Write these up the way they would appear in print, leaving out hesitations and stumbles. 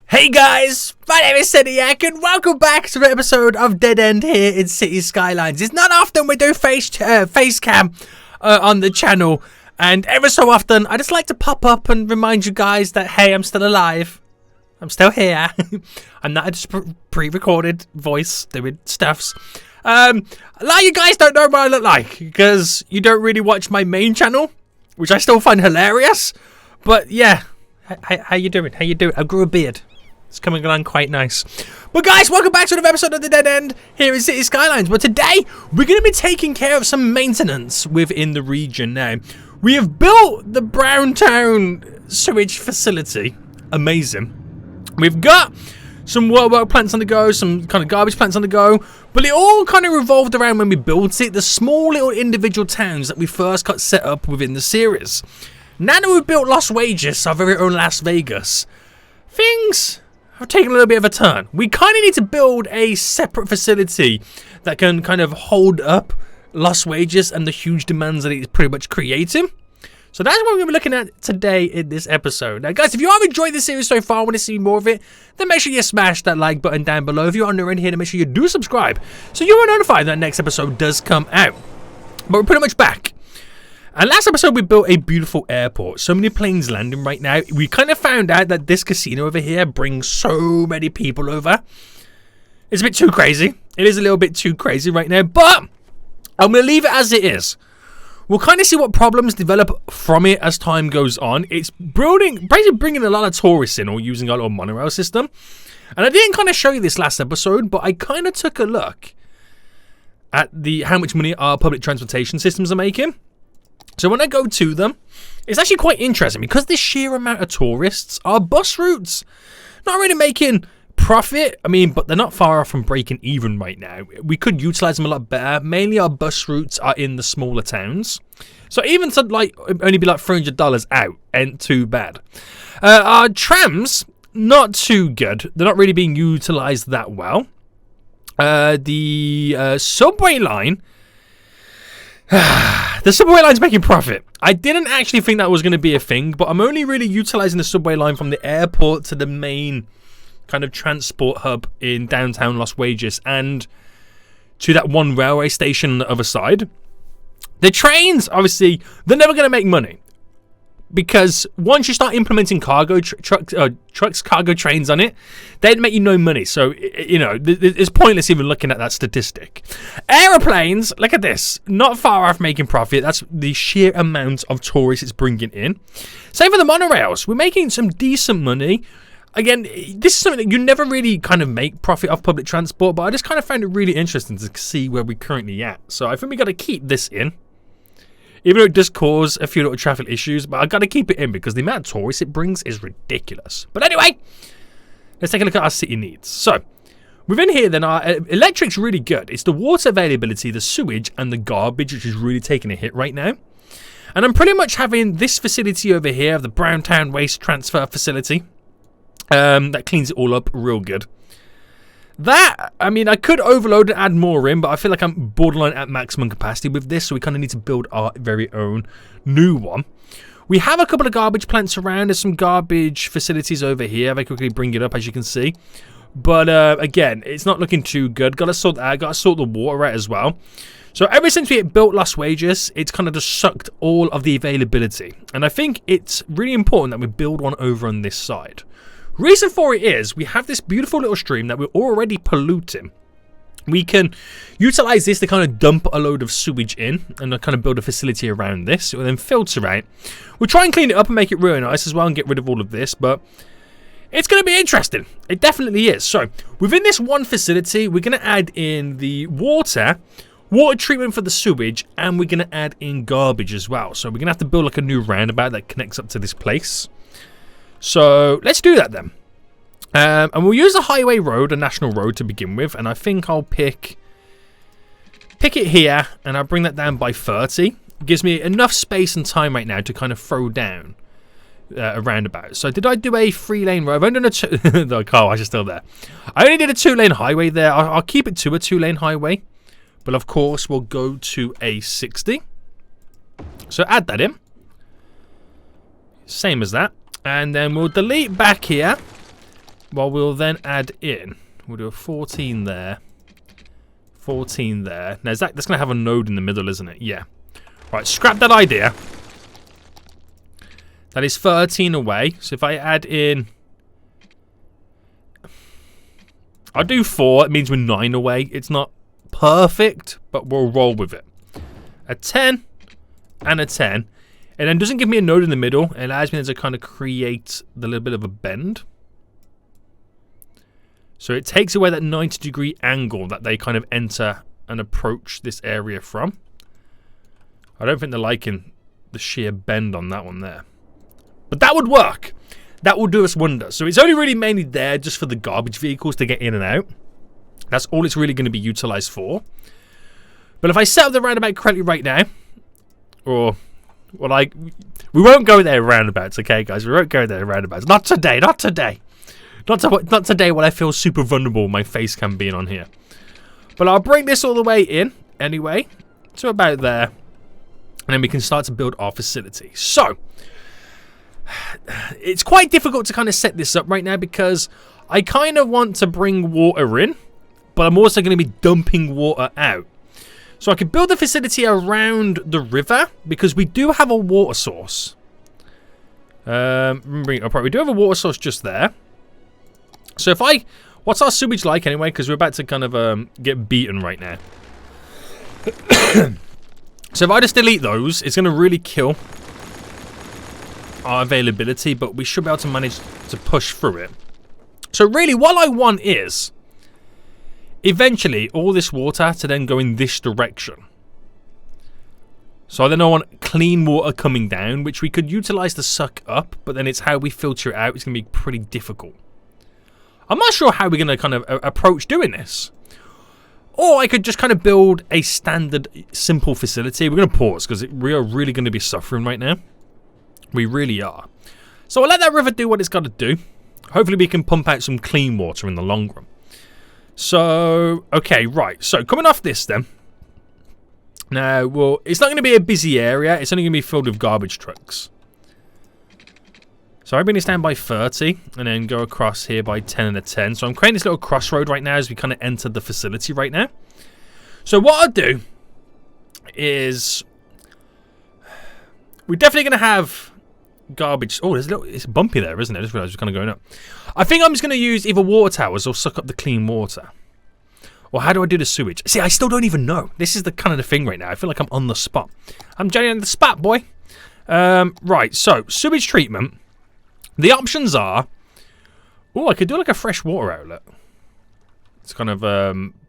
Hey guys, my name is Seniac and welcome back to an episode of Dead End here in City Skylines. It's not often we do face cam on the channel, and ever so often I just like to pop up and remind you guys that hey, I'm still alive. I'm still here. I'm not just pre-recorded voice doing stuffs. A lot of you guys don't know what I look like because you don't really watch my main channel, which I still find hilarious. But yeah, how you doing? How you doing? I grew a beard. It's coming along quite nice. But guys, welcome back to another episode of The Dead End here in City Skylines. But today, we're going to be taking care of some maintenance within the region now. We have built the Browntown sewage facility. Amazing. We've got some water plants on the go, some kind of garbage plants on the go. But it all kind of revolved around when we built it, the small little individual towns that we first got set up within the series. Now that we've built Las Vegas, our very own Las Vegas, things have taken a little bit of a turn. We kind of need to build a separate facility that can kind of hold up Las Vegas and the huge demands that it's pretty much creating. So that's what we're going to be looking at today in this episode. Now guys, if you have enjoyed this series so far and want to see more of it, then make sure you smash that like button down below. If you're new in here, then make sure you do subscribe so you are notified that next episode does come out. But we're pretty much back. And last episode we built a beautiful airport. So many planes landing right now. We kind of found out that this casino over here brings so many people over. It's a bit too crazy. It is a little bit too crazy right now. But I'm going to leave it as it is. We'll kind of see what problems develop from it as time goes on. It's basically bringing a lot of tourists in or using our little monorail system. And I didn't kind of show you this last episode, but I kind of took a look at how much money our public transportation systems are making. So when I go to them, it's actually quite interesting because the sheer amount of tourists, our bus routes not really making profit. I mean, but they're not far off from breaking even right now. We could utilize them a lot better. Mainly our bus routes are in the smaller towns. So even to like only be like $300 out ain't too bad. Our trams, not too good. They're not really being utilized that well. The subway line. The subway line's making profit. I didn't actually think that was going to be a thing, but I'm only really utilizing the subway line from the airport to the main kind of transport hub in downtown Las Vegas and to that one railway station on the other side. The trains, obviously, they're never going to make money because once you start implementing cargo trucks, cargo trains on it, they'd make you no money. So, you know, it's pointless even looking at that statistic. Aeroplanes, look at this, not far off making profit. That's the sheer amount of tourists it's bringing in. Same for the monorails. We're making some decent money. Again, this is something that you never really kind of make profit off public transport, but I just kind of found it really interesting to see where we're currently at. So I think we got to keep this in. Even though it does cause a few little traffic issues, but I've got to keep it in because the amount of tourists it brings is ridiculous. But anyway, let's take a look at our city needs. So, within here then, our electric's really good. It's the water availability, the sewage, and the garbage, which is really taking a hit right now. And I'm pretty much having this facility over here, the Browntown Waste Transfer Facility, that cleans it all up real good. That, I mean, I could overload and add more in, but I feel like I'm borderline at maximum capacity with this, so we kind of need to build our very own new one. We have a couple of garbage plants around. There's some garbage facilities over here. If I quickly bring it up, as you can see. But, again, it's not looking too good. Got to sort that out. Got to sort the water out as well. So, ever since we built Las Vegas, it's kind of just sucked all of the availability. And I think it's really important that we build one over on this side. Reason for it is we have this beautiful little stream that we're already polluting. We can utilize this to kind of dump a load of sewage in and kind of build a facility around this. It will then filter out. We'll try and clean it up and make it really nice as well and get rid of all of this, but it's going to be interesting. It definitely is. So within this one facility, we're going to add in the water treatment for the sewage, and we're going to add in garbage as well. So we're going to have to build like a new roundabout that connects up to this place. So let's do that then. And we'll use a highway road, a national road to begin with. And I think I'll pick it here and I'll bring that down by 30. It gives me enough space and time right now to kind of throw down a roundabout. So did I do a 3-lane road? I've only done a the car wash is still there. I only did a 2-lane highway there. I'll keep it to a 2-lane highway. But of course we'll go to a 60. So add that in. Same as that. And then we'll delete back here. Well, we'll then add in. We'll do a 14 there. 14 there. Now, that's going to have a node in the middle, isn't it? Yeah. Right, scrap that idea. That is 13 away. So if I add in... I'll do 4. It means we're 9 away. It's not perfect, but we'll roll with it. A 10 and a 10. And then doesn't give me a node in the middle. It allows me to kind of create the little bit of a bend. So it takes away that 90-degree angle that they kind of enter and approach this area from. I don't think they're liking the sheer bend on that one there. But that would work. That will do us wonders. So it's only really mainly there just for the garbage vehicles to get in and out. That's all it's really going to be utilized for. But if I set up the roundabout correctly right now, or, well, like, we won't go there roundabouts, okay, guys? We won't go there roundabouts. Not today, not today. Not today when I feel super vulnerable, my face cam being on here. But I'll bring this all the way in, anyway, to about there. And then we can start to build our facility. So, it's quite difficult to kind of set this up right now because I kind of want to bring water in, but I'm also going to be dumping water out. So I could build a facility around the river because we do have a water source. Bring it up right. We do have a water source just there. So if I... What's our sewage like anyway? Because we're about to kind of get beaten right now. So if I just delete those, it's going to really kill our availability, but we should be able to manage to push through it. So really, what I want is eventually all this water to then go in this direction. So then I want clean water coming down, which we could utilize to suck up, but then it's how we filter it out. It's going to be pretty difficult. I'm not sure how we're going to kind of approach doing this. Or I could just kind of build a standard, simple facility. We're going to pause because we are really going to be suffering right now. We really are. So I'll let that river do what it's got to do. Hopefully we can pump out some clean water in the long run. So, okay, right. So coming off this then. Now, well, it's not going to be a busy area. It's only going to be filled with garbage trucks. So I bring this down by 30 and then go across here by 10 and a 10. So I'm creating this little crossroad right now as we kind of enter the facility right now. So what I'll do is we're definitely going to have garbage. Oh, it's bumpy there, isn't it? I just realized it's kind of going up. I think I'm just going to use either water towers or suck up the clean water. Or how do I do the sewage? See, I still don't even know. This is the kind of the thing right now. I feel like I'm on the spot. I'm genuinely on the spot, boy. Right, so sewage treatment. The options are, oh, I could do like a fresh water outlet. It's kind of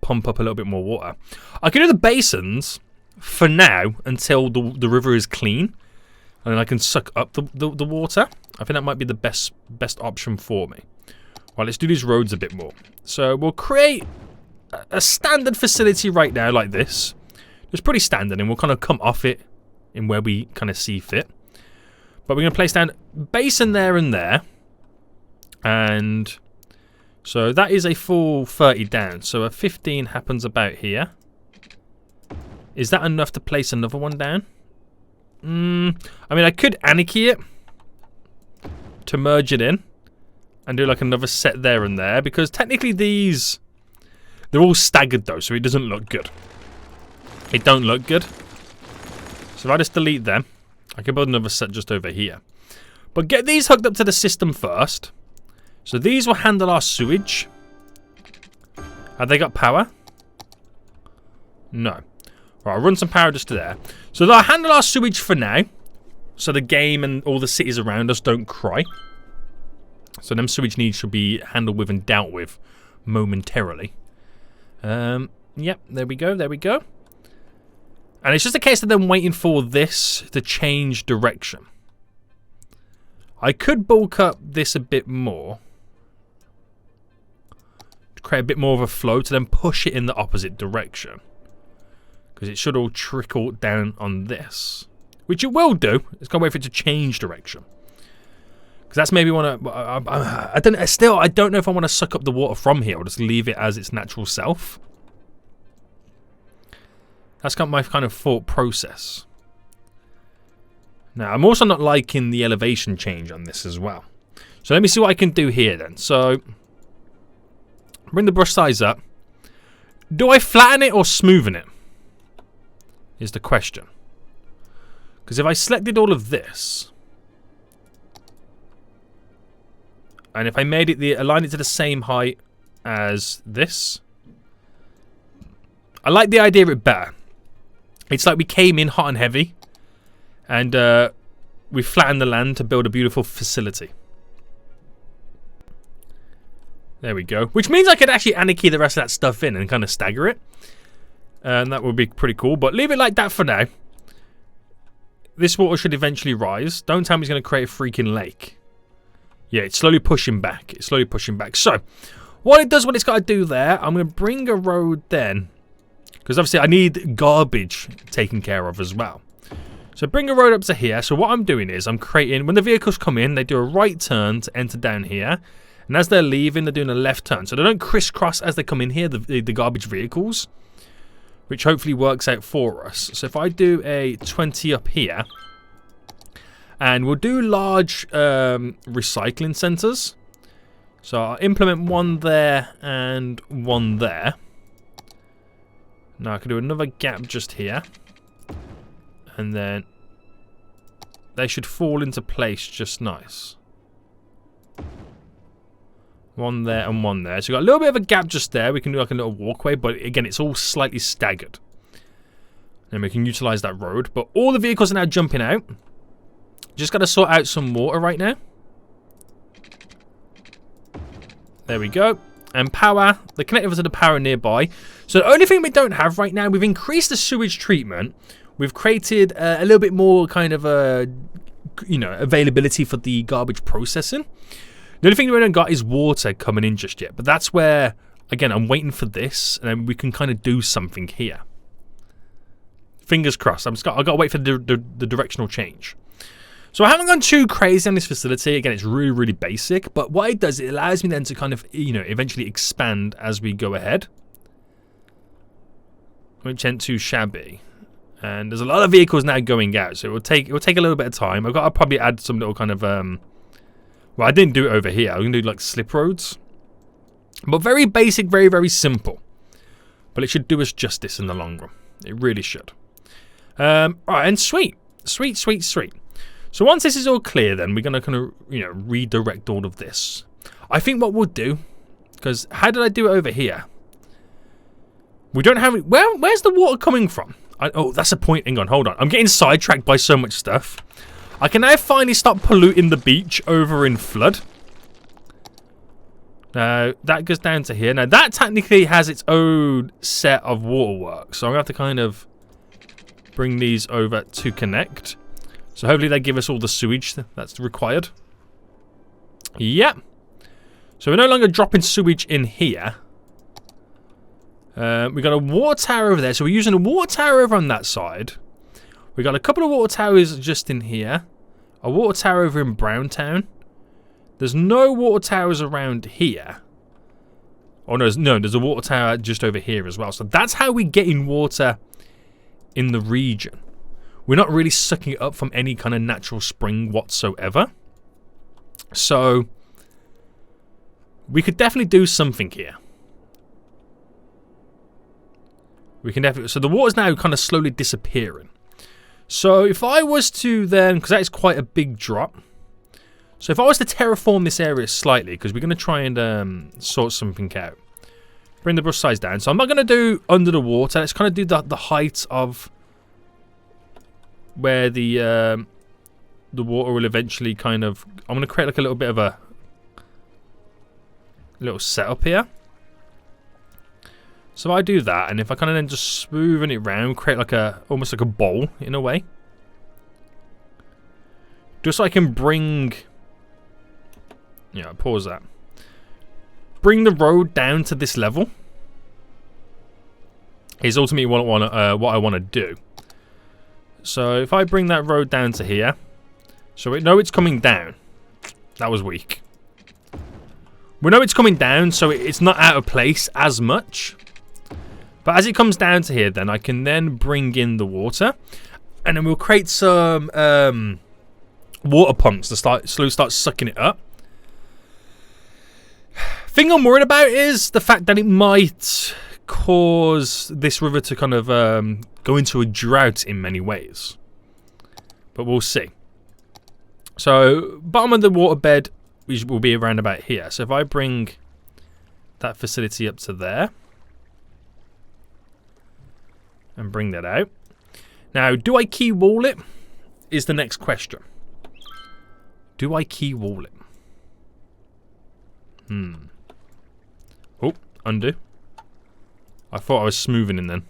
pump up a little bit more water. I could do the basins for now until the river is clean. And then I can suck up the water. I think that might be the best option for me. Well, let's do these roads a bit more. So we'll create a standard facility right now like this. It's pretty standard and we'll kind of come off it in where we kind of see fit. But we're going to place down basin there and there. And so that is a full 30 down. So a 15 happens about here. Is that enough to place another one down? I mean, I could anarchy it to merge it in and do like another set there and there. Because technically these, they're all staggered though. So it doesn't look good. It don't look good. So if I just delete them. I can build another set just over here. But get these hooked up to the system first. So these will handle our sewage. Have they got power? No. Right, I'll run some power just to there. So they'll handle our sewage for now. So the game and all the cities around us don't cry. So them sewage needs should be handled with and dealt with momentarily. Yep, there we go, there we go. And it's just a case of them waiting for this to change direction. I could bulk up this a bit more. To create a bit more of a flow to then push it in the opposite direction. Because it should all trickle down on this. Which it will do. It's got to wait for it to change direction. Because that's maybe one of... I don't know if I want to suck up the water from here or just leave it as its natural self. That's got my kind of thought process. Now, I'm also not liking the elevation change on this as well. So let me see what I can do here then. So, Bring the brush size up. Do I flatten it or smoothen it? Is the question. Because if I selected all of this, and if I made it align it to the same height as this, I like the idea of it better. It's like we came in hot and heavy, and we flattened the land to build a beautiful facility. There we go. Which means I could actually anarchy the rest of that stuff in and kind of stagger it. And that would be pretty cool. But leave it like that for now. This water should eventually rise. Don't tell me it's going to create a freaking lake. Yeah, it's slowly pushing back. It's slowly pushing back. So, what it does, what it's got to do there, I'm going to bring a road then. Because obviously I need garbage taken care of as well. So bring a road up to here. So what I'm doing is I'm creating, when the vehicles come in, they do a right turn to enter down here. And as they're leaving, they're doing a left turn. So they don't crisscross as they come in here, the garbage vehicles. Which hopefully works out for us. So if I do a 20 up here. And we'll do large recycling centres. So I'll implement one there and one there. Now I can do another gap just here. And then they should fall into place just nice. One there and one there. So we've got a little bit of a gap just there. We can do like a little walkway, but again, it's all slightly staggered. And we can utilize that road. But all the vehicles are now jumping out. Just got to sort out some water right now. There we go. And power. They're connected to the power nearby. So the only thing we don't have right now, we've increased the sewage treatment. We've created a little bit more kind of availability for the garbage processing. The only thing we don't got is water coming in just yet. But that's where, again, I'm waiting for this. And then we can kind of do something here. Fingers crossed. I've got to wait for the directional change. So I haven't gone too crazy on this facility. Again, it's really, really basic. But what it does, it allows me then to kind of, eventually expand as we go ahead. Which ain't too shabby. And there's a lot of vehicles now going out. So it will take a little bit of time. I've got to probably add some little kind of... well, I didn't do it over here. I'm going to do like slip roads. But very basic, very, very simple. But it should do us justice in the long run. It really should. Alright, and sweet. Sweet, sweet, sweet. So once this is all clear then, we're going to kind of, redirect all of this. I think what we'll do, because how did I do it over here? We don't have... Where's the water coming from? Oh, that's a point. Hang on, hold on. I'm getting sidetracked by so much stuff. I can now finally stop polluting the beach over in flood. Now, that goes down to here. Now, that technically has its own set of waterworks. So I'm going to have to kind of bring these over to connect. So hopefully they give us all the sewage that's required. Yep. So we're no longer dropping sewage in here. We've got a water tower over there. So we're using a water tower over on that side. We've got a couple of water towers just in here. A water tower over in Browntown. There's no water towers around here. Oh, no, there's a water tower just over here as well. So that's how we're getting water in the region. We're not really sucking it up from any kind of natural spring whatsoever. So we could definitely do something here. We can definitely... So the water's now kind of slowly disappearing. So if I was to then... Because that is quite a big drop. So if I was to terraform this area slightly, because we're going to try and sort something out. Bring the brush size down. So I'm not going to do under the water. Let's kind of do the height of where the water will eventually kind of... I'm going to create like a little bit of a little setup here. So I do that, and if I kind of then just smoothen it round, create like almost like a bowl in a way. Just so I can bring... Yeah, pause that. Bring the road down to this level. Is ultimately what I want to do. So if I bring that road down to here, so we know it's coming down. That was weak. We know it's coming down, so it's not out of place as much. But as it comes down to here, then I can then bring in the water, and then we'll create some water pumps to slowly start sucking it up. Thing I'm worried about is the fact that it might cause this river to kind of go into a drought in many ways. But we'll see. So, bottom of the waterbed will be around about here. So if I bring that facility up to there and bring that out. Now, do I key wall it? Is the next question. Do I key wall it? Oh, undo. I thought I was smoothing in then.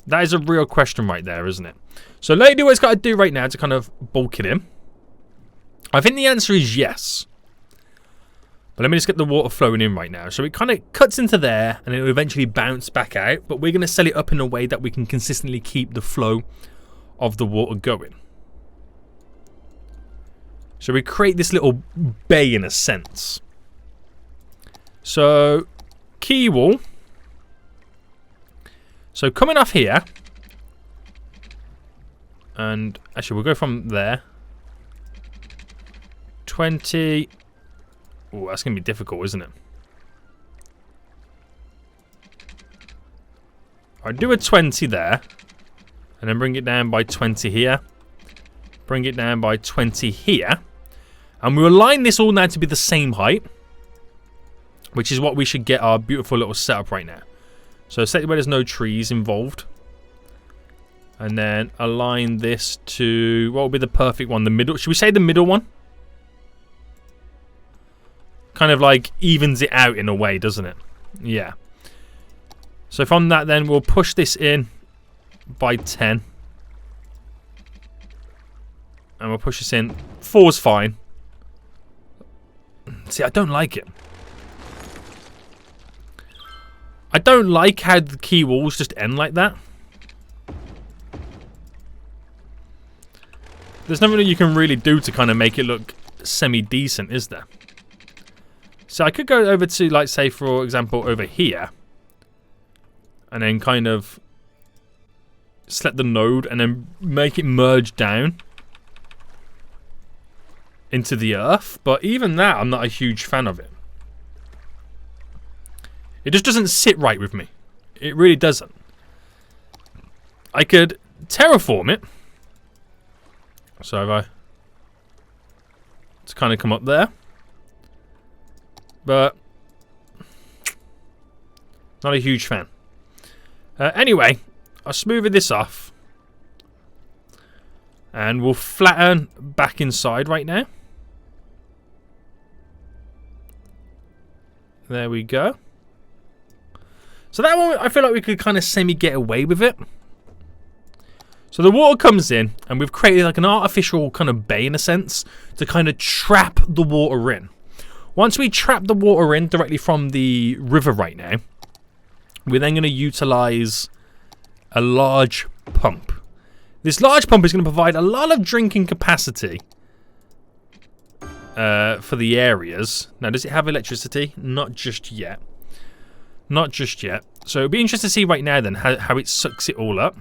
That is a real question right there, isn't it? So let me do what it's got to do right now to kind of bulk it in. I think the answer is yes. But let me just get the water flowing in right now. So it kind of cuts into there and it will eventually bounce back out. But we're going to set it up in a way that we can consistently keep the flow of the water going. So we create this little bay in a sense. So, key wall. So coming off here. And actually we'll go from there. 20. Oh, that's going to be difficult, isn't it? I'll do a 20 there. And then bring it down by 20 here. Bring it down by 20 here. And we'll align this all now to be the same height. Which is what we should get our beautiful little setup right now. So set where there's no trees involved. And then align this to... what would be the perfect one? The middle. Should we say the middle one? Kind of like evens it out in a way, doesn't it? Yeah. So from that then we'll push this in by 10. And we'll push this in. 4's fine. See, I don't like it. I don't like how the key walls just end like that. There's nothing that you can really do to kind of make it look semi-decent, is there? So I could go over to, like, say, for example, over here. And then kind of select the node and then make it merge down into the earth. But even that, I'm not a huge fan of it. It just doesn't sit right with me. It really doesn't. I could terraform it. So if I... to kind of come up there. But... not a huge fan. Anyway, I'll smooth this off. And we'll flatten back inside right now. There we go. So that one, I feel like we could kind of semi-get away with it. So the water comes in, and we've created like an artificial kind of bay in a sense to kind of trap the water in. Once we trap the water in directly from the river right now, we're then going to utilize a large pump. This large pump is going to provide a lot of drinking capacity for the areas. Now, does it have electricity? Not just yet. Not just yet. So it'll be interesting to see right now then how it sucks it all up.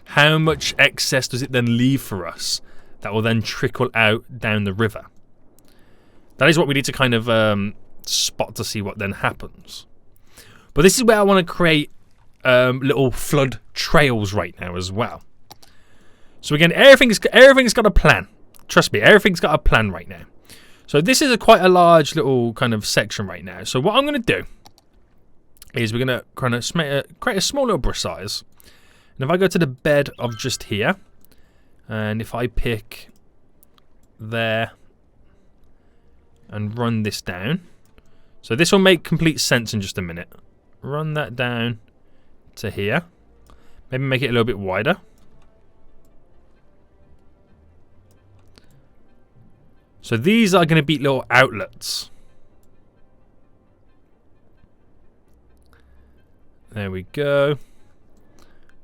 How much excess does it then leave for us that will then trickle out down the river? That is what we need to kind of spot to see what then happens. But this is where I want to create little flood trails right now as well. So again, everything's got a plan. Trust me, everything's got a plan right now. So this is quite a large little kind of section right now. So what I'm going to do is we're going to kind of create a small little brush size. And if I go to the bed of just here, and if I pick there and run this down. So this will make complete sense in just a minute. Run that down to here. Maybe make it a little bit wider. So these are going to be little outlets. There we go.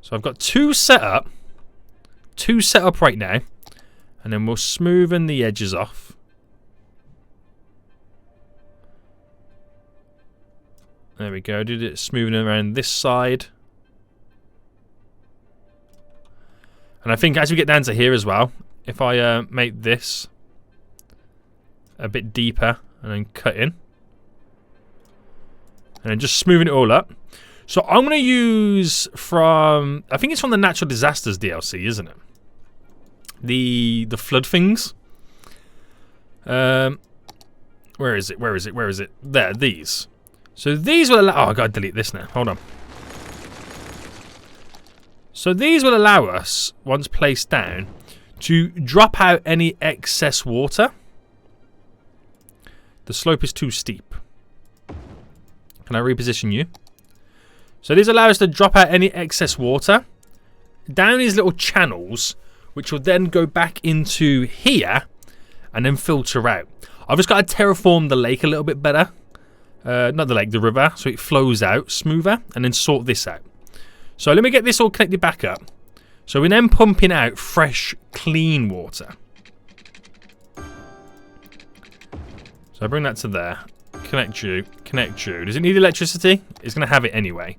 So I've got two set up right now. And then we'll smoothen the edges off. There we go. Did it smoothing around this side. And I think as we get down to here as well, if I make this a bit deeper and then cut in. And then just smoothing it all up. So I'm going to use from... I think it's from the Natural Disasters DLC, isn't it? The flood things. Where is it? Where is it? Where is it? There, these. So these will allow... Oh, I've got to delete this now. Hold on. So these will allow us, once placed down, to drop out any excess water. The slope is too steep. Can I reposition you? So these allow us to drop out any excess water down these little channels, which will then go back into here and then filter out. I've just got to terraform the lake a little bit better. Not the lake, the river, so it flows out smoother, and then sort this out. So let me get this all connected back up. So we're then pumping out fresh, clean water. So I bring that to there. Connect you, connect you. Does it need electricity? It's going to have it anyway.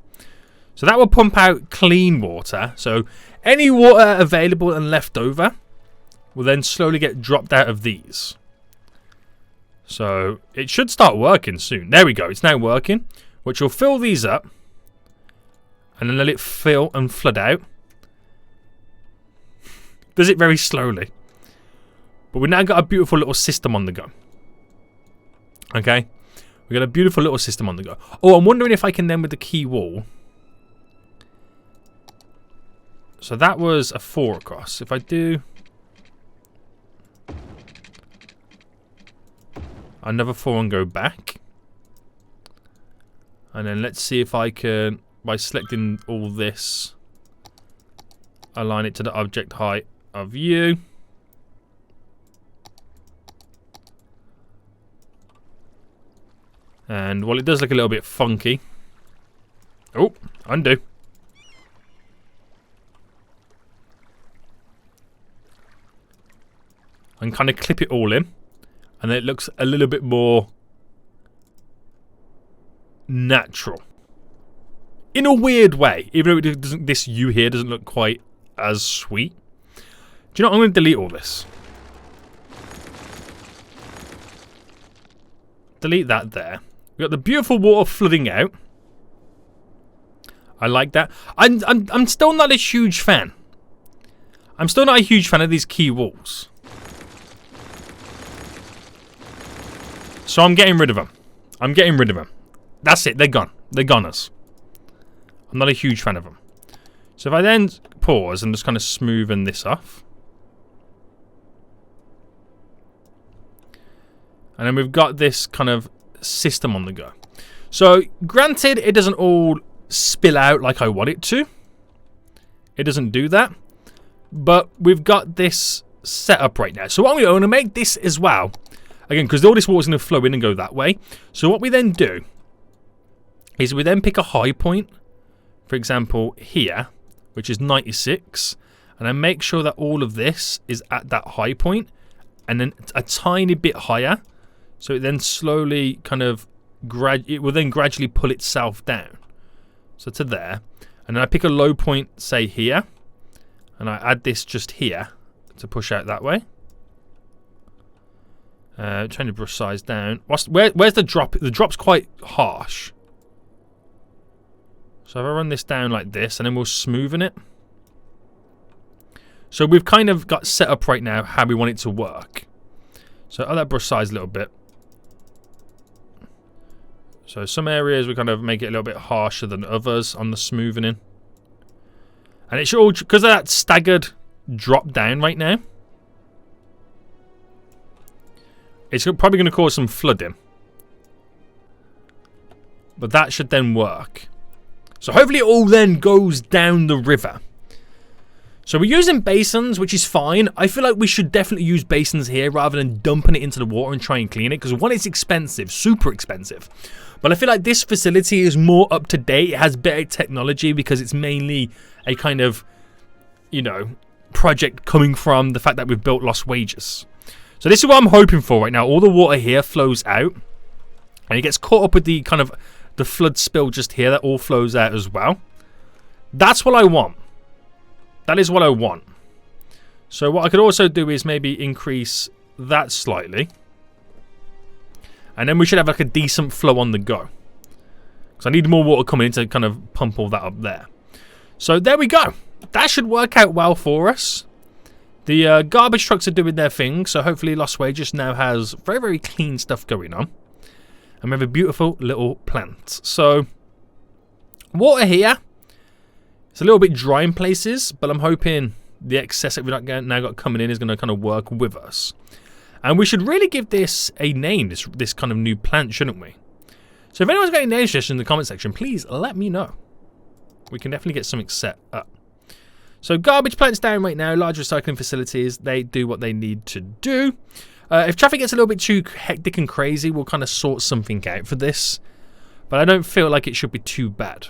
So that will pump out clean water. So any water available and left over will then slowly get dropped out of these. So it should start working soon. There we go. It's now working, which will fill these up. And then let it fill and flood out. Does it very slowly. But we've now got a beautiful little system on the go. Okay. We've got a beautiful little system on the go. Oh, I'm wondering if I can then with the key wall. So that was a 4 across. If I do another 4 and go back. And then let's see if I can, by selecting all this, align it to the object height of you. And while it does look a little bit funky. Oh, undo. And kind of clip it all in. And then it looks a little bit more natural. In a weird way. Even though it doesn't, this U here doesn't look quite as sweet. Do you know what? I'm going to delete all this. Delete that there. We've got the beautiful water flooding out. I like that. I'm still not a huge fan. I'm still not a huge fan of these key walls. So I'm getting rid of them. I'm getting rid of them. That's it. They're gone. They're goners. I'm not a huge fan of them. So if I then pause and just kind of smoothen this off. And then we've got this kind of system on the go. So granted, it doesn't all spill out like I want it to. It doesn't do that. But we've got this set up right now. So what I'm going to make this as well. Again, because all this water's going to flow in and go that way. So what we then do is we then pick a high point. For example, here, which is 96. And I make sure that all of this is at that high point. And then a tiny bit higher. So it then slowly kind of, it will then gradually pull itself down. So to there. And then I pick a low point, say here. And I add this just here to push out that way. Trying to brush size down. Where's the drop? The drop's quite harsh. So if I run this down like this, and then we'll smoothen it. So we've kind of got set up right now how we want it to work. So that brush size a little bit. So some areas we kind of make it a little bit harsher than others on the smoothing. And it should all, because of that staggered drop down right now, it's probably going to cause some flooding. But that should then work. So hopefully it all then goes down the river. So we're using basins, which is fine. I feel like we should definitely use basins here rather than dumping it into the water and try and clean it. Because one, it's expensive, super expensive. But I feel like this facility is more up to date. It has better technology because it's mainly a kind of, you know, project coming from the fact that we've built Lost Wages. So this is what I'm hoping for right now. All the water here flows out. And it gets caught up with the kind of the flood spill just here. That all flows out as well. That's what I want. That is what I want. So what I could also do is maybe increase that slightly. And then we should have like a decent flow on the go. Because I need more water coming in to kind of pump all that up there. So there we go. That should work out well for us. The garbage trucks are doing their thing. So hopefully Las Vegas now has very, very clean stuff going on. And we have a beautiful little plant. So water here. It's a little bit dry in places. But I'm hoping the excess that we've now got coming in is going to kind of work with us. And we should really give this a name, this kind of new plant, shouldn't we? So if anyone's got any name suggestions in the comment section, please let me know. We can definitely get something set up. So garbage plants down right now, large recycling facilities, they do what they need to do. If traffic gets a little bit too hectic and crazy, we'll kind of sort something out for this. But I don't feel like it should be too bad.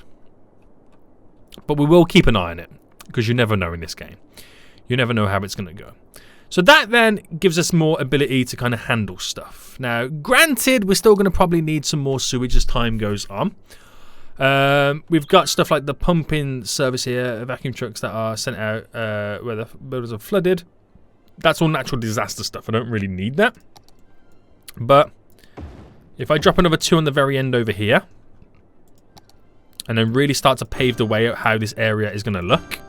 But we will keep an eye on it, because you never know in this game. You never know how it's going to go. So that then gives us more ability to kind of handle stuff. Now, granted, we're still going to probably need some more sewage as time goes on. We've got stuff like the pumping service here, vacuum trucks that are sent out where the buildings are flooded. That's all natural disaster stuff. I don't really need that. But if I drop another 2 on the very end over here, and then really start to pave the way out how this area is going to look.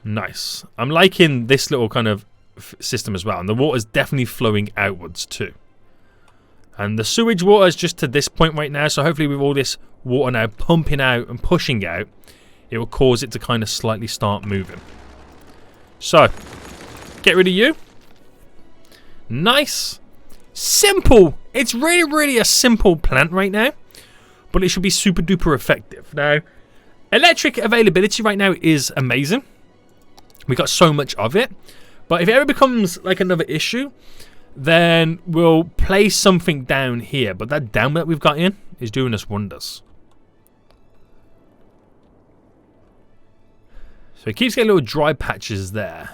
Nice. I'm liking this little kind of system as well. And the water's definitely flowing outwards too. And the sewage water is just to this point right now. So hopefully with all this water now pumping out and pushing out, it will cause it to kind of slightly start moving. So, get rid of you. Nice. Simple. It's really, really a simple plant right now. But it should be super duper effective. Now, electric availability right now is amazing. We got so much of it. But if it ever becomes like another issue, then we'll place something down here. But that dam that we've got in is doing us wonders. So it keeps getting little dry patches there.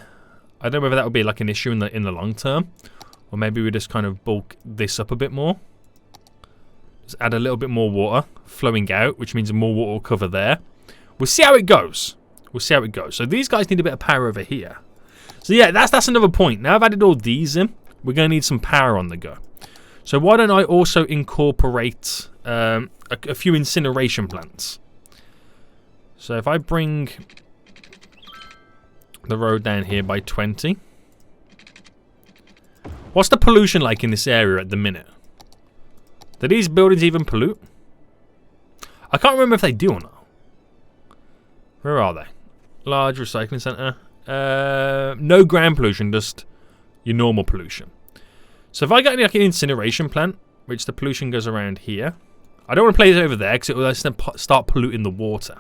I don't know whether that would be like an issue in the long term. Or maybe we just kind of bulk this up a bit more. Just add a little bit more water flowing out, which means more water will cover there. We'll see how it goes. We'll see how it goes. So these guys need a bit of power over here. So yeah, that's another point. Now I've added all these in, we're going to need some power on the go. So why don't I also incorporate a few incineration plants. So if I bring the road down here by 20. What's the pollution like in this area at the minute? Do these buildings even pollute? I can't remember if they do or not. Where are they? Large recycling centre. No ground pollution, just your normal pollution. So if I got like an incineration plant, which the pollution goes around here. I don't want to place it over there because it will start polluting the water.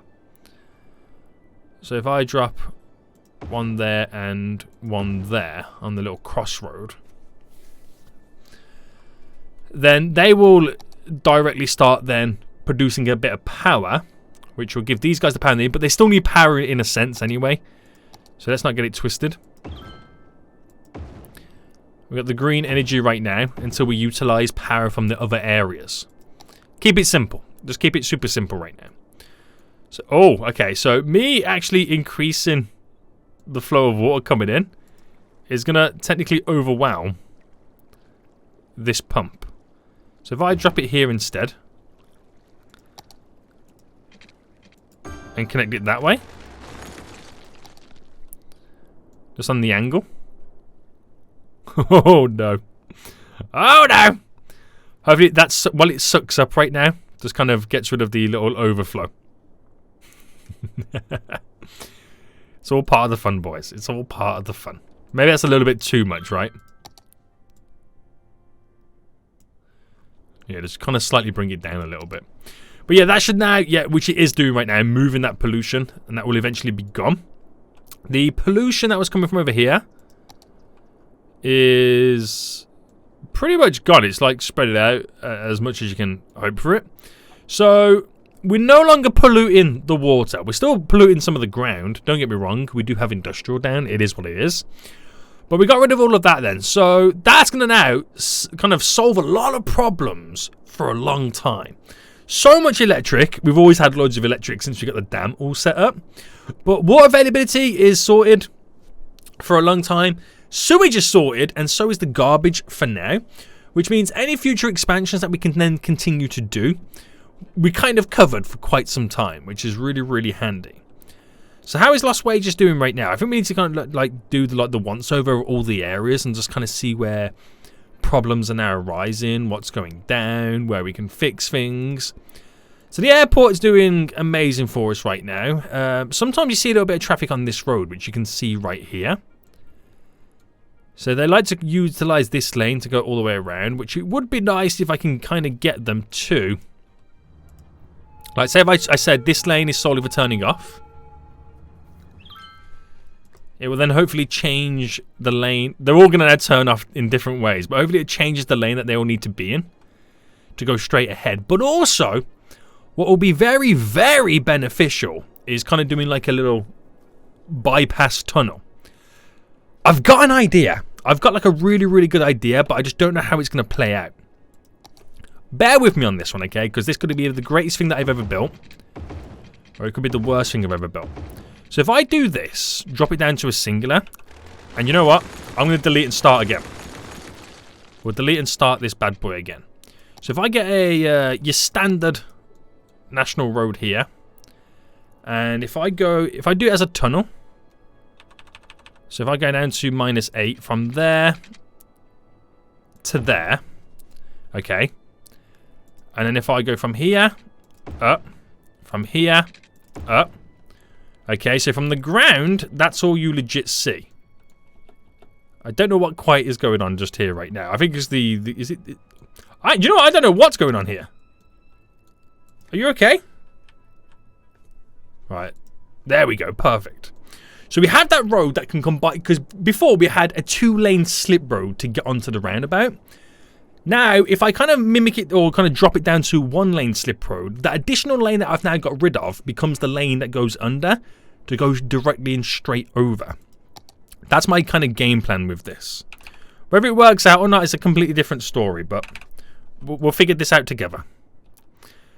So if I drop one there and one there on the little crossroad, then they will directly start then producing a bit of power, which will give these guys the power they need, but they still need power in a sense anyway. So let's not get it twisted. We've got the green energy right now until we utilize power from the other areas. Keep it simple. Just keep it super simple right now. So, oh, okay. So me actually increasing the flow of water coming in is going to technically overwhelm this pump. So if I drop it here instead and connect it that way, just on the angle. Oh no. Oh no. Hopefully that's, well, it sucks up right now. Just kind of gets rid of the little overflow. It's all part of the fun, boys. It's all part of the fun. Maybe that's a little bit too much, right? Yeah, just kind of slightly bring it down a little bit. But yeah, that should now, yeah, which it is doing right now, moving that pollution, and that will eventually be gone. The pollution that was coming from over here is pretty much gone. It's like spread it out as much as you can hope for it. So we're no longer polluting the water. We're still polluting some of the ground. Don't get me wrong. We do have industrial down. It is what it is. But we got rid of all of that then. So that's going to now kind of solve a lot of problems for a long time. So much electric. We've always had loads of electric since we got the dam all set up. But water availability is sorted for a long time. Sewage is sorted, and so is the garbage for now, which means any future expansions that we can then continue to do, we kind of covered for quite some time, which is really, really handy. So how is Lost Wages doing right now? I think we need to kind of like do the once over of all the areas and just kind of see where problems are now arising, what's going down, where we can fix things. So the airport is doing amazing for us right now. Sometimes you see a little bit of traffic on this road, which you can see right here. So they like to utilize this lane to go all the way around, which it would be nice if I can kind of get them to. Like say if I said this lane is solely for turning off. It will then hopefully change the lane. They're all going to turn off in different ways, but hopefully it changes the lane that they all need to be in to go straight ahead. But also, what will be very, very beneficial is kind of doing like a little bypass tunnel. I've got an idea. I've got like a really, really good idea, but I just don't know how it's going to play out. Bear with me on this one, okay? Because this could be either the greatest thing that I've ever built, or it could be the worst thing I've ever built. So if I do this, drop it down to a singular, and you know what? I'm going to delete and start again. We'll delete and start this bad boy again. So if I get a your standard national road here, and if I do it as a tunnel, so if I go down to -8 from there to there, okay, and then if I go from here up, from here up. Okay, so from the ground, that's all you legit see. I don't know what quite is going on just here right now. I think it's you know what? I don't know what's going on here. Are you okay? Right. There we go. Perfect. So we have that road that can combine, because before we had a 2-lane slip road to get onto the roundabout. Now, if I kind of mimic it or kind of drop it down to 1-lane slip road, that additional lane that I've now got rid of becomes the lane that goes under to go directly and straight over. That's my kind of game plan with this. Whether it works out or not is a completely different story, but we'll figure this out together.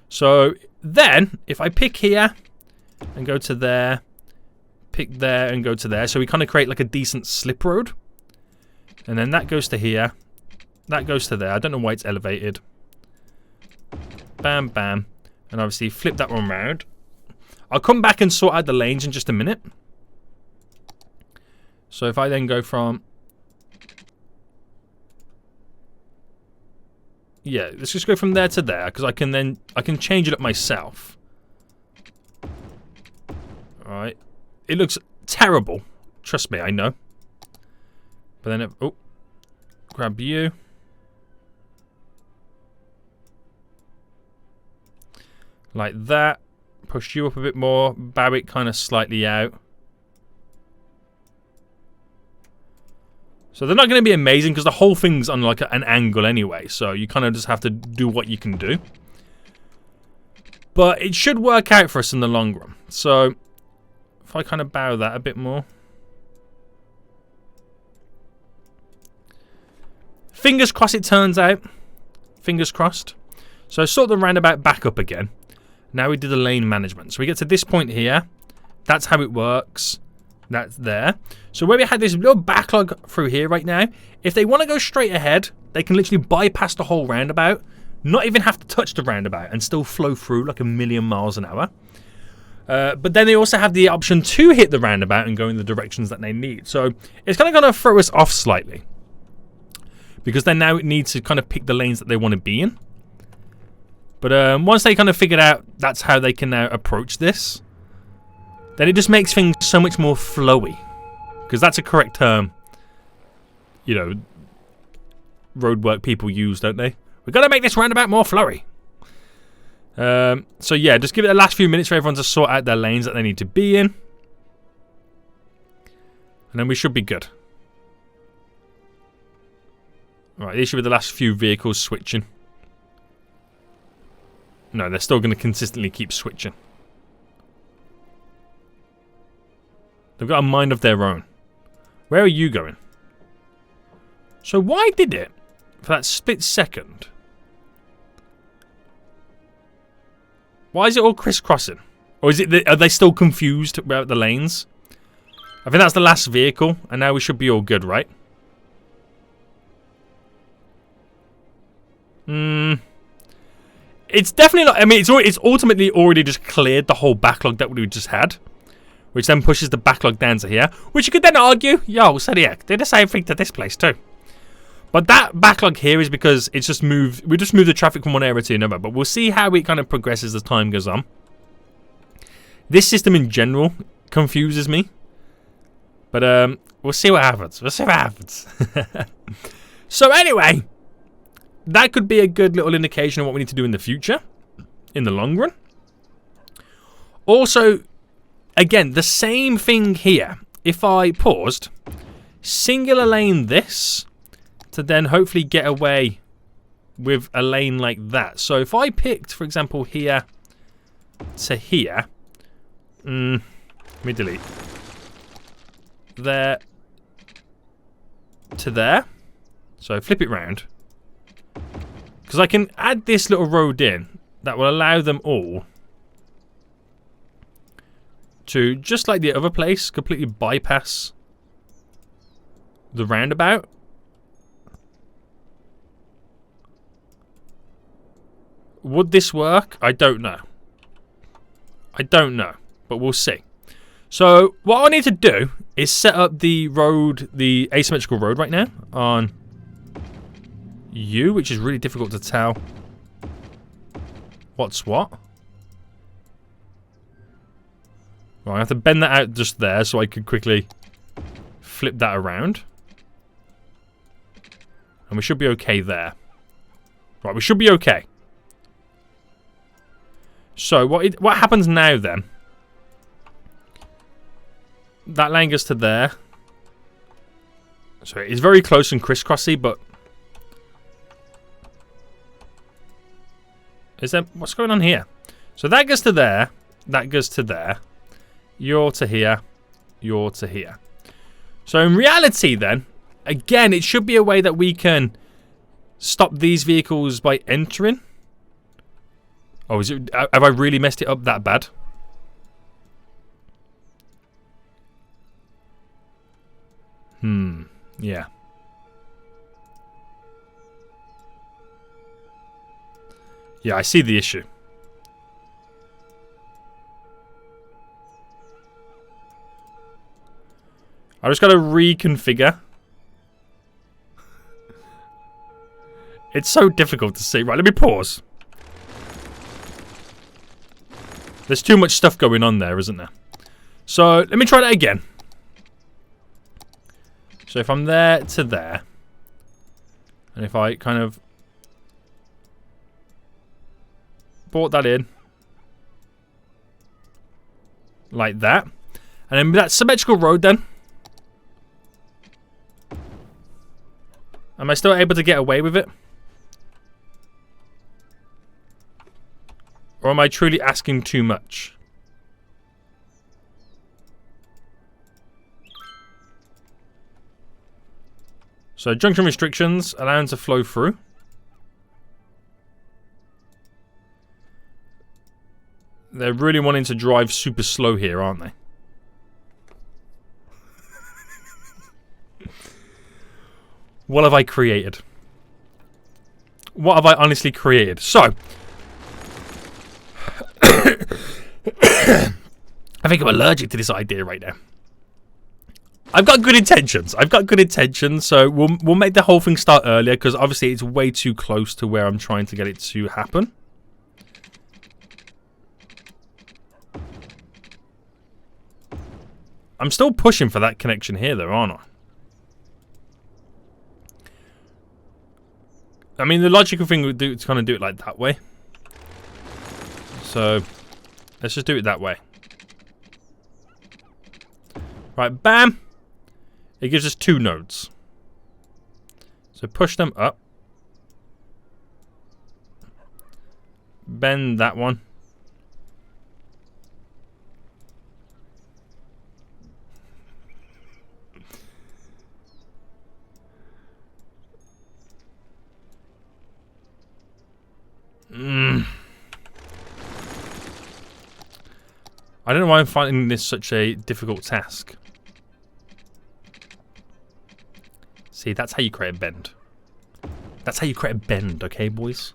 So then, if I pick here and go to there, pick there and go to there, so we kind of create like a decent slip road. And then that goes to here. That goes to there. I don't know why it's elevated. Bam, bam. And obviously flip that one round. I'll come back and sort out the lanes in just a minute. So if I then go from... Yeah, let's just go from there to there, because I can change it up myself. Alright. It looks terrible. Trust me, I know. But then... oh. Grab you. Like that. Push you up a bit more. Bow it kind of slightly out. So they're not going to be amazing because the whole thing's on like an angle anyway. So you kind of just have to do what you can do. But it should work out for us in the long run. So if I kind of bow that a bit more. Fingers crossed it turns out. Fingers crossed. So sort the roundabout back up again. Now we do the lane management. So we get to this point here. That's how it works. That's there. So where we had this little backlog through here right now, if they want to go straight ahead, they can literally bypass the whole roundabout, not even have to touch the roundabout and still flow through like 1,000,000 miles an hour. But then they also have the option to hit the roundabout and go in the directions that they need. So it's kind of going to throw us off slightly. Because they now need to kind of pick the lanes that they want to be in. But once they kind of figured out that's how they can now approach this, then it just makes things so much more flowy. Because that's a correct term, you know, roadwork people use, don't they? We've got to make this roundabout more flowy. So yeah, just give it the last few minutes for everyone to sort out their lanes that they need to be in. And then we should be good. Right, these should be the last few vehicles switching. No, they're still going to consistently keep switching. They've got a mind of their own. Where are you going? So why did it, for that split second, why is it all crisscrossing? Or is it are they still confused about the lanes? I think that's the last vehicle, and now we should be all good, right? It's definitely not... I mean, it's ultimately already just cleared the whole backlog that we just had. Which then pushes the backlog down to here. Which you could then argue, yo, so yeah, do the same thing to this place too. But that backlog here is because it's just moved... We just moved the traffic from one area to another. But we'll see how it kind of progresses as time goes on. This system in general confuses me. But we'll see what happens. We'll see what happens. So anyway, that could be a good little indication of what we need to do in the future. In the long run. Also, again, the same thing here. If I paused, singular lane this, to then hopefully get away with a lane like that. So if I picked, for example, here to here, let me delete. There to there. So flip it round. Because I can add this little road in that will allow them all to, just like the other place, completely bypass the roundabout. Would this work? I don't know. I don't know, but we'll see. So what I need to do is set up the road, the asymmetrical road right now on U, which is really difficult to tell what's what. Right, I have to bend that out just there so I could quickly flip that around. And we should be okay there. Right, we should be okay. So what happens now then? That lane goes to there. So it's very close and crisscrossy, but is there, what's going on here? So that goes to there, that goes to there. You're to here, you're to here. So in reality then, again, it should be a way that we can stop these vehicles by entering. Oh, is it? Have I really messed it up that bad? Yeah. Yeah, I see the issue. I just gotta reconfigure. It's so difficult to see. Right, let me pause. There's too much stuff going on there, isn't there? So, let me try that again. So if I'm there to there, and if I kind of brought that in, like that, and then that symmetrical road then, am I still able to get away with it? Or am I truly asking too much? So junction restrictions, allowing to flow through. They're really wanting to drive super slow here, aren't they? What have I created? What have I honestly created? So, I think I'm allergic to this idea right now. I've got good intentions. So we'll make the whole thing start earlier because obviously it's way too close to where I'm trying to get it to happen. I'm still pushing for that connection here though, aren't I? I mean, the logical thing would do to kind of do it like that way. So let's just do it that way. Right, bam. It gives us 2 nodes. So push them up. Bend that one. I don't know why I'm finding this such a difficult task. See, that's how you create a bend. That's how you create a bend, okay, boys?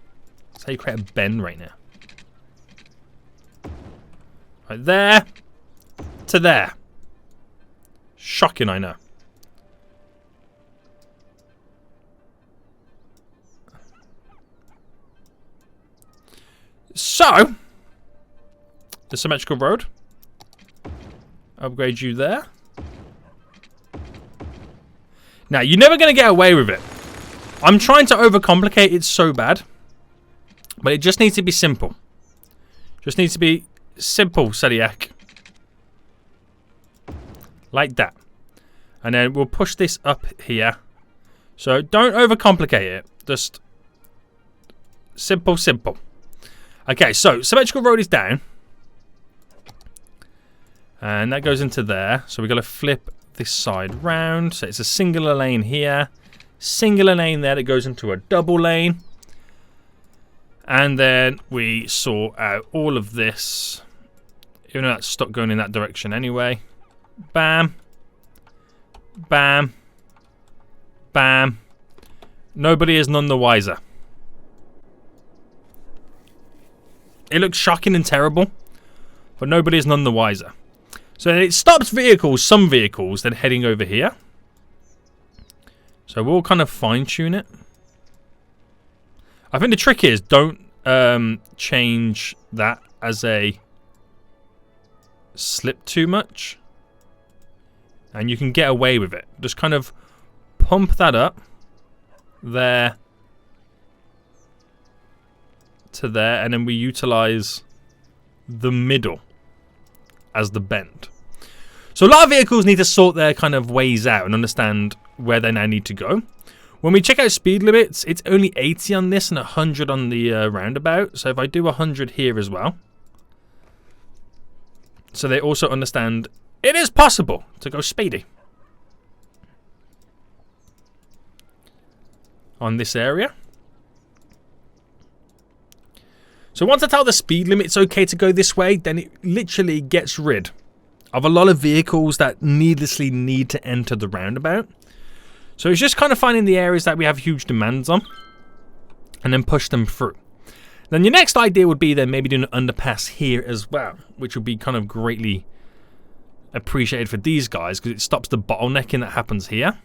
That's how you create a bend right now. Right there to there. Shocking, I know. So, the Symmetrical Road. Upgrade you there. Now, you're never going to get away with it. I'm trying to overcomplicate it so bad. But it just needs to be simple. Just needs to be simple, Sediak. Like that. And then we'll push this up here. So don't overcomplicate it. Just simple, simple. Okay, so Symmetrical Road is down. And that goes into there. So we've got to flip this side round. So it's a singular lane here. Singular lane there that goes into a double lane. And then we sort out all of this. Even though that's stuck going in that direction anyway. Bam. Bam. Bam. Nobody is none the wiser. It looks shocking and terrible. But nobody is none the wiser. So it stops vehicles, some vehicles, then heading over here. So we'll kind of fine-tune it. I think the trick is don't change that as a slip too much. And you can get away with it. Just kind of pump that up. There. To there. And then we utilize the middle as the bend. So a lot of vehicles need to sort their kind of ways out and understand where they now need to go. When we check out speed limits, it's only 80 on this and 100 on the roundabout. So if I do 100 here as well. So they also understand it is possible to go speedy. On this area. So once I tell the speed limit it's okay to go this way, then it literally gets rid of a lot of vehicles that needlessly need to enter the roundabout. So it's just kind of finding the areas that we have huge demands on and then push them through. Then your next idea would be then maybe doing an underpass here as well, which would be kind of greatly appreciated for these guys because it stops the bottlenecking that happens here.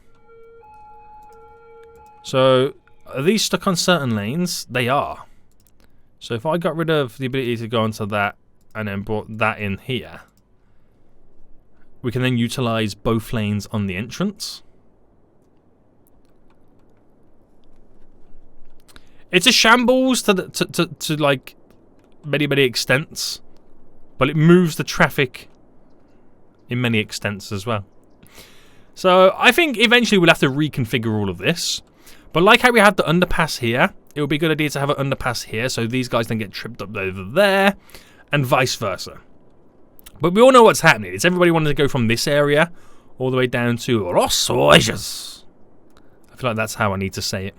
So are these stuck on certain lanes? They are. So if I got rid of the ability to go onto that and then brought that in here, we can then utilize both lanes on the entrance. It's a shambles to like many extents, but it moves the traffic in many extents as well. So I think eventually we'll have to reconfigure all of this. But like how we have the underpass here, it would be a good idea to have an underpass here so these guys don't get tripped up over there and vice versa. But we all know what's happening. It's everybody wanting to go from this area all the way down to Rosswages. I feel like that's how I need to say it.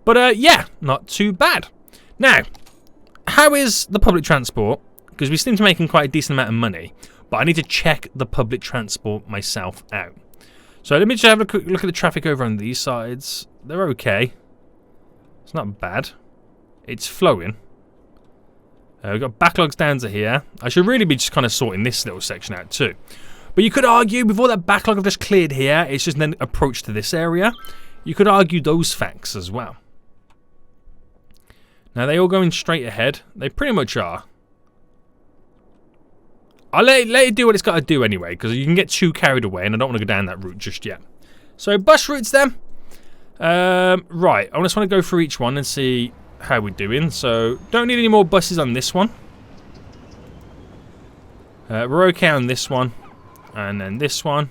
But yeah, not too bad. Now, how is the public transport? Because we seem to be making quite a decent amount of money, but I need to check the public transport myself out. So let me just have a quick look at the traffic over on these sides. They're okay. It's not bad. It's flowing. We've got backlogs down to here. I should really be just kind of sorting this little section out too. But you could argue, before that backlog I've just cleared here, it's just then approach to this area. You could argue those facts as well. Now, they all going straight ahead. They pretty much are. I'll let it do what it's got to do anyway, because you can get too carried away, and I don't want to go down that route just yet. So, bus routes then. Right, I just want to go through each one and see how we're doing. So, don't need any more buses on this one. We're okay on this one. And then this one.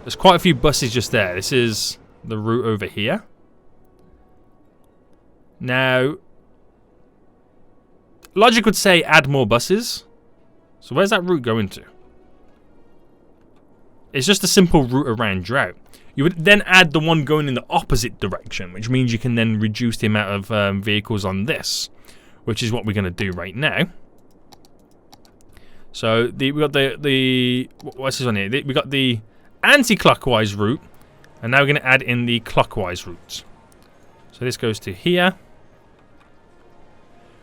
There's quite a few buses just there. This is the route over here. Now, logic would say add more buses. So where's that route going to? It's just a simple route around Drought. You would then add the one going in the opposite direction, which means you can then reduce the amount of vehicles on this, which is what we're going to do right now. So we got the what's this on here? We got the anti-clockwise route, and now we're going to add in the clockwise route. So this goes to here.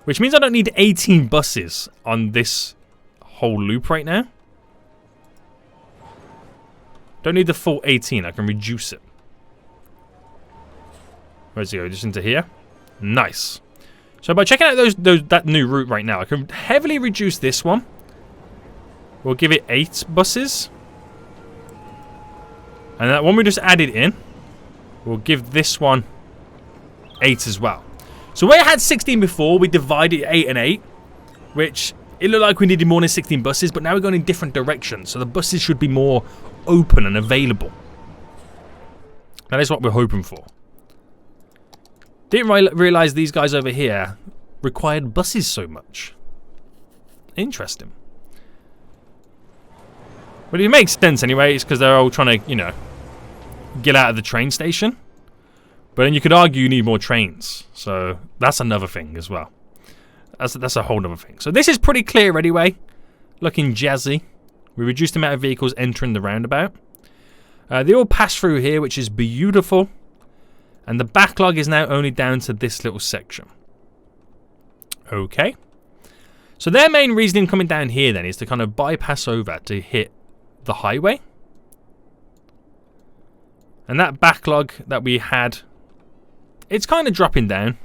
Which means I don't need 18 buses on this whole loop right now. Don't need the full 18. I can reduce it. Where's it go? Just into here. Nice. So by checking out that new route right now, I can heavily reduce this one. We'll give it 8 buses. And that one we just added in, we'll give this one 8 as well. So where it had 16 before, we divided 8 and 8, which it looked like we needed more than 16 buses, but now we're going in different directions, so the buses should be more open and available. That is what we're hoping for. Didn't realize these guys over here required buses so much. Interesting. But it makes sense anyway. It's because they're all trying to, you know, get out of the train station. But then you could argue you need more trains. So that's another thing as well. That's a whole other thing. So this is pretty clear anyway. Looking jazzy. We reduced the amount of vehicles entering the roundabout. They all pass through here, which is beautiful. And the backlog is now only down to this little section. Okay. So their main reasoning coming down here then is to kind of bypass over to hit the highway. And that backlog that we had, it's kind of dropping down.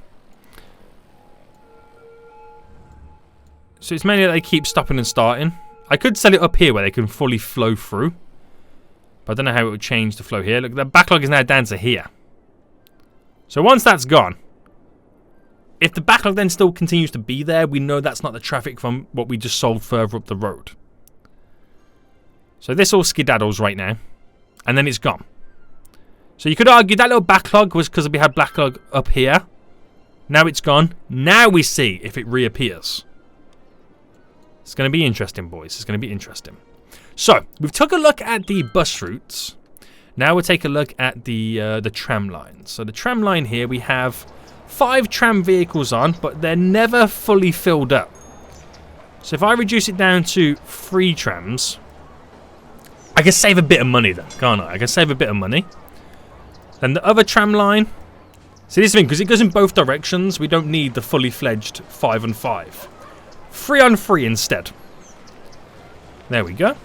So it's mainly that they keep stopping and starting. I could set it up here where they can fully flow through. But I don't know how it would change the flow here. Look, the backlog is now down to here. So once that's gone, if the backlog then still continues to be there, we know that's not the traffic from what we just solved further up the road. So this all skedaddles right now. And then it's gone. So you could argue that little backlog was because we had backlog up here. Now it's gone. Now we see if it reappears. It's going to be interesting, boys. It's going to be interesting. So we've took a look at the bus routes. Now we'll take a look at the tram line. So the tram line here, we have 5 tram vehicles on, but they're never fully filled up. So if I reduce it down to 3 trams, I can save a bit of money then, can't I? I can save a bit of money. Then the other tram line, see this thing, because it goes in both directions, we don't need the fully fledged 5 on 5. 3 on 3 instead. There we go.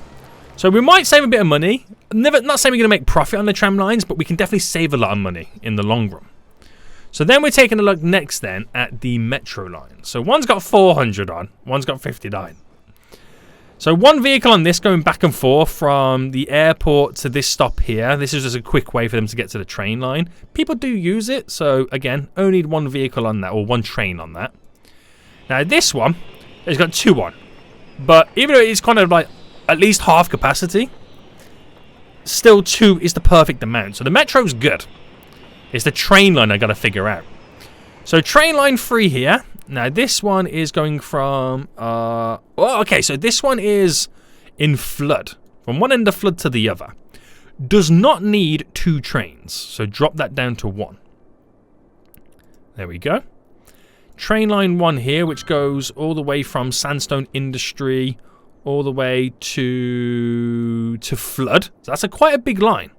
So we might save a bit of money. Not saying we're going to make profit on the tram lines, but we can definitely save a lot of money in the long run. So then we're taking a look next then at the metro line. So one's got 400 on, one's got 59. So one vehicle on this going back and forth from the airport to this stop here. This is just a quick way for them to get to the train line. People do use it, so again, only need one vehicle on that, or one train on that. Now this one has got 2 on. But even though it's kind of like at least half capacity, still 2 is the perfect amount. So the metro's good. It's the train line I got to figure out. So train line 3 here. Now this one is going from okay, so this one is in flood. From one end of flood to the other. Does not need 2 trains. So drop that down to 1. There we go. Train line 1 here, which goes all the way from Sandstone Industry all the way to flood. So that's quite a big line.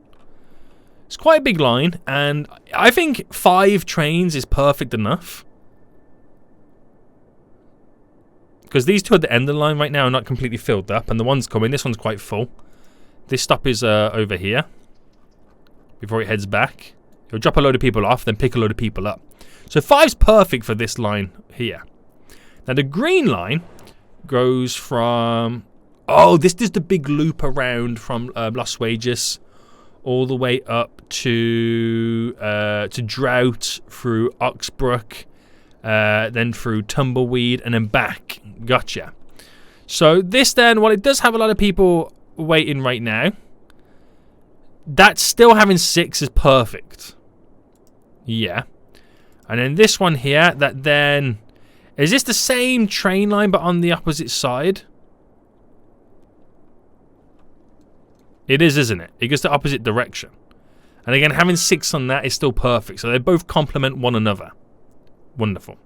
It's quite a big line, and I think 5 trains is perfect enough. Because these 2 at the end of the line right now are not completely filled up, and the one's coming. This one's quite full. This stop is over here before it heads back. It'll drop a load of people off, then pick a load of people up. So 5's perfect for this line here. Now the green line goes from... Oh, this is the big loop around from Las Vegas all the way up to Drought, through Oxbrook, then through Tumbleweed, and then back. Gotcha. So this then, while it does have a lot of people waiting right now, that still having 6 is perfect. Yeah. And then this one here, that then... Is this the same train line but on the opposite side? It is, isn't it? It goes the opposite direction. And again, having 6 on that is still perfect. So they both complement one another. Wonderful.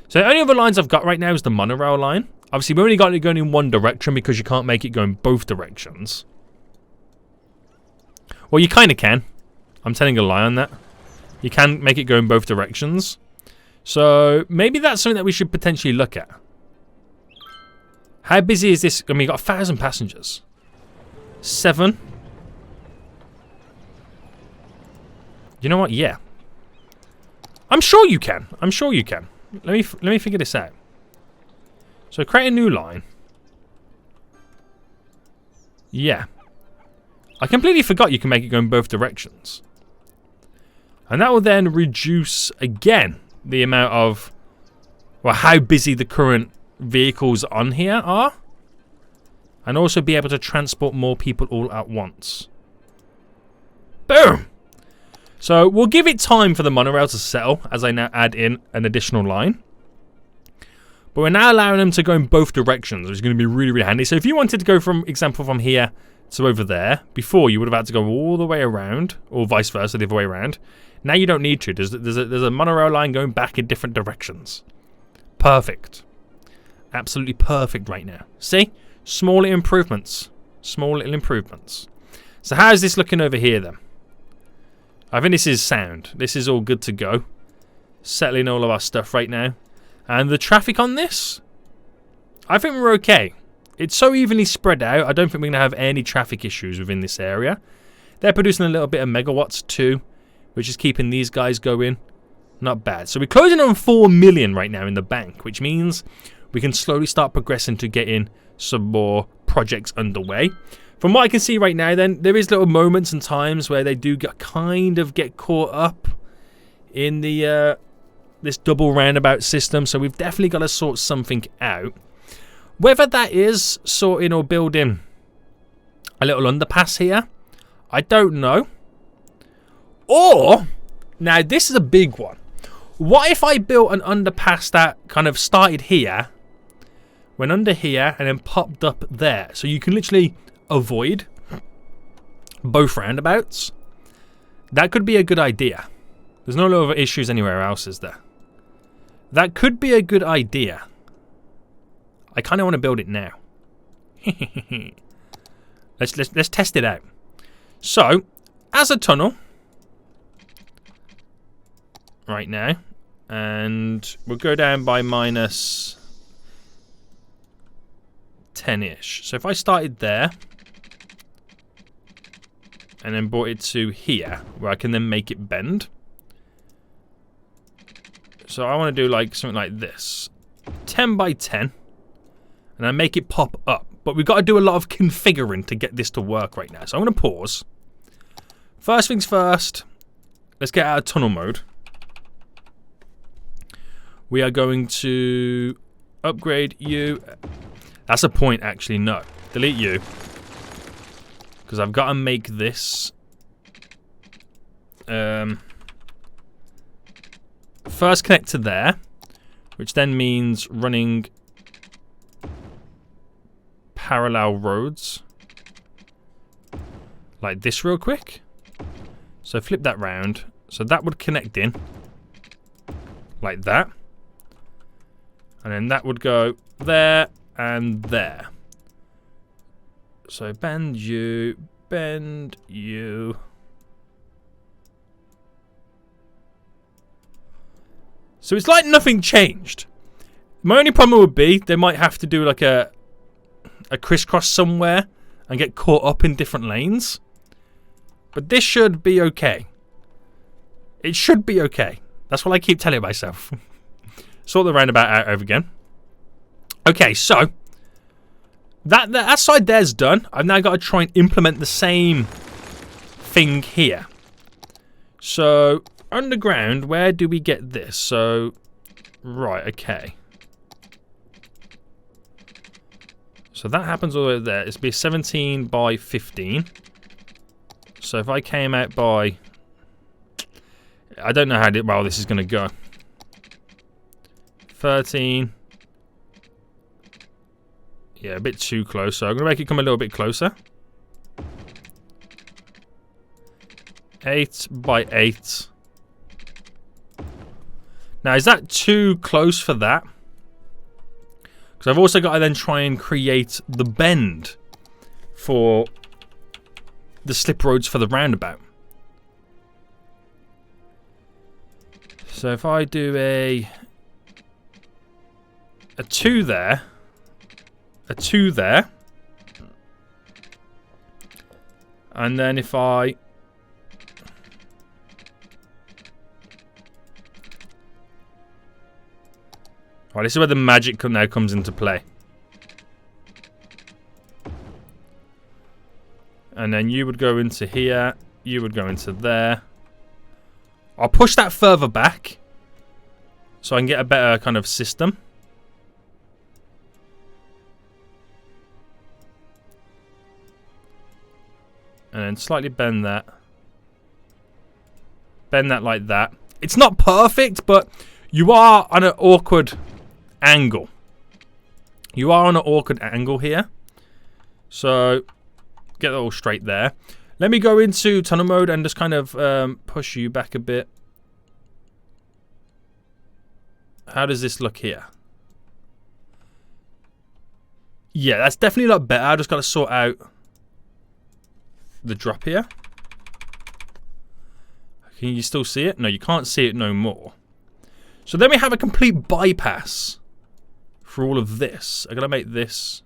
So the only other lines I've got right now is the Monorail Line. Obviously, we've only got it going in one direction because you can't make it go in both directions. Well, you kind of can. I'm telling a lie on that. You can make it go in both directions. So maybe that's something that we should potentially look at. How busy is this? I mean, you've got 1,000 passengers. 7. You know what? Yeah. I'm sure you can. I'm sure you can. Let me figure this out. So create a new line. Yeah. I completely forgot you can make it go in both directions. And that will then reduce, again, the amount of... well, how busy the current vehicles on here are. And also be able to transport more people all at once. Boom! So we'll give it time for the monorail to settle as I now add in an additional line. But we're now allowing them to go in both directions, which is going to be really, really handy. So if you wanted to go, from example, from here to over there, before you would have had to go all the way around, or vice versa, the other way around. Now you don't need to. There's a monorail line going back in different directions. Perfect. Absolutely perfect right now. See? Small little improvements. Small little improvements. So how is this looking over here then? I think this is sound. This is all good to go. Settling all of our stuff right now. And the traffic on this, I think we're okay. It's so evenly spread out, I don't think we're going to have any traffic issues within this area. They're producing a little bit of megawatts too, which is keeping these guys going. Not bad. So we're closing on 4 million right now in the bank, which means we can slowly start progressing to getting some more projects underway. From what I can see right now then, there is little moments and times where they do kind of get caught up in the this double roundabout system, so we've definitely got to sort something out. Whether that is sorting or building a little underpass here, I don't know. Or, now this is a big one. What if I built an underpass that kind of started here, went under here, and then popped up there? So you can literally avoid both roundabouts. That could be a good idea. There's no other issues anywhere else, is there? That could be a good idea. I kind of want to build it now. let's test it out. So, as a tunnel, right now, and we'll go down by minus 10-ish. So if I started there, and then brought it to here, where I can then make it bend. So I want to do like something like this. 10 by 10. And I make it pop up. But we've got to do a lot of configuring to get this to work right now. So I'm going to pause. First things first. Let's get out of tunnel mode. We are going to upgrade you. That's a point, actually. No. Delete you. Because I've got to make this. First connect to there. Which then means running parallel roads. Like this real quick. So flip that round. So that would connect in. Like that. And then that would go there and there. So bend you, bend you. So it's like nothing changed. My only problem would be they might have to do like a crisscross somewhere and get caught up in different lanes. But this should be okay. It should be okay. That's what I keep telling myself. Sort the roundabout out over again. Okay, so that side there's done. I've now got to try and implement the same thing here. So underground, where do we get this? So right, okay. So that happens all the way there. It's be 17 by 15. So if I came out by, I don't know how well this is going to go. 13. Yeah, a bit too close. So I'm going to make it come a little bit closer. 8 by 8. Now, is that too close for that? Because I've also got to then try and create the bend for the slip roads for the roundabout. So if I do a 2 there, a 2 there, and then if I Alright, this is where the magic now comes into play. And then you would go into here, you would go into there. I'll push that further back so I can get a better kind of system. And then slightly bend that. Bend that like that. It's not perfect, but you are on an awkward angle. You are on an awkward angle here. So, get that all straight there. Let me go into tunnel mode and just kind of push you back a bit. How does this look here? Yeah, that's definitely a lot better. I just got to sort out the drop here. Can you still see it? No, you can't see it no more. So then we have a complete bypass for all of this. I'm going to make this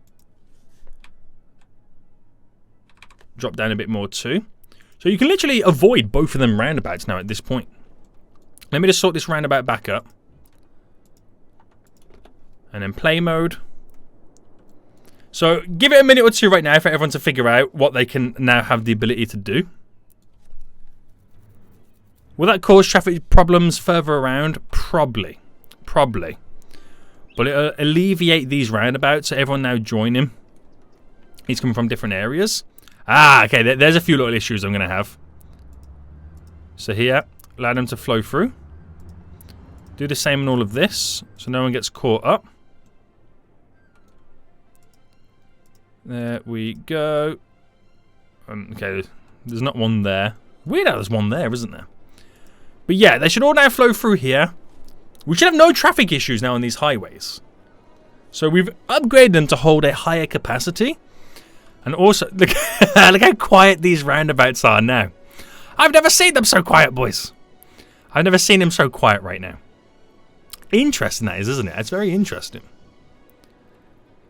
drop down a bit more too. So you can literally avoid both of them roundabouts now at this point. Let me just sort this roundabout back up. And then play mode. So give it a minute or two right now for everyone to figure out what they can now have the ability to do. Will that cause traffic problems further around? Probably. Probably. But it'll alleviate these roundabouts so everyone now join him. He's coming from different areas. Ah, okay, there's a few little issues I'm going to have. So here, allow them to flow through. Do the same in all of this, so no one gets caught up. There we go. Okay, there's not one there. Weird how there's one there, isn't there? But yeah, they should all now flow through here. We should have no traffic issues now on these highways. So we've upgraded them to hold a higher capacity. And also, look how quiet these roundabouts are now. I've never seen them so quiet, boys. I've never seen them so quiet right now. Interesting that is, isn't it? It's very interesting.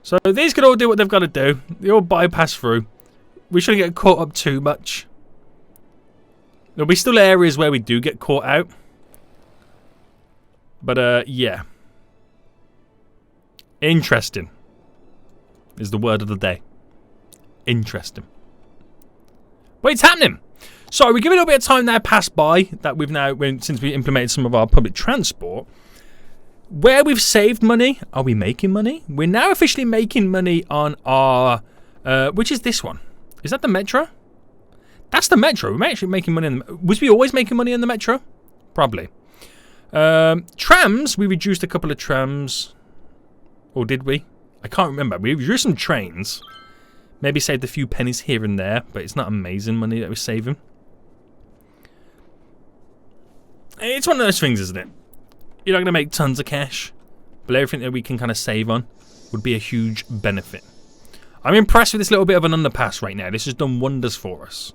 So these can all do what they've got to do. They all bypass through. We shouldn't get caught up too much. There'll be still areas where we do get caught out. But, yeah. Interesting is the word of the day. Interesting. But it's happening. So we give it a little bit of time now pass by that we've now, since we implemented some of our public transport. Where we've saved money, are we making money? We're now officially making money on our, which is this one? Is that the metro? That's the metro. We're actually making money on the, was we always making money on the metro? Probably. Trams, we reduced a couple of trams. Or did we? I can't remember. We reduced some trains. Maybe saved a few pennies here and there, but it's not amazing money that we're saving. It's one of those things, isn't it? You're not going to make tons of cash, but everything that we can kind of save on would be a huge benefit. I'm impressed with this little bit of an underpass right now. This has done wonders for us.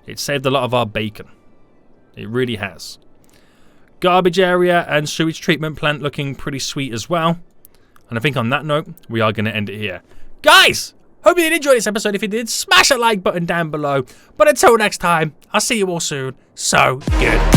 It saved a lot of our bacon. It really has. Garbage area and sewage treatment plant looking pretty sweet as well. And I think on that note, we are going to end it here. Guys, hope you did enjoy this episode. If you did, smash that like button down below. But until next time, I'll see you all soon. So good.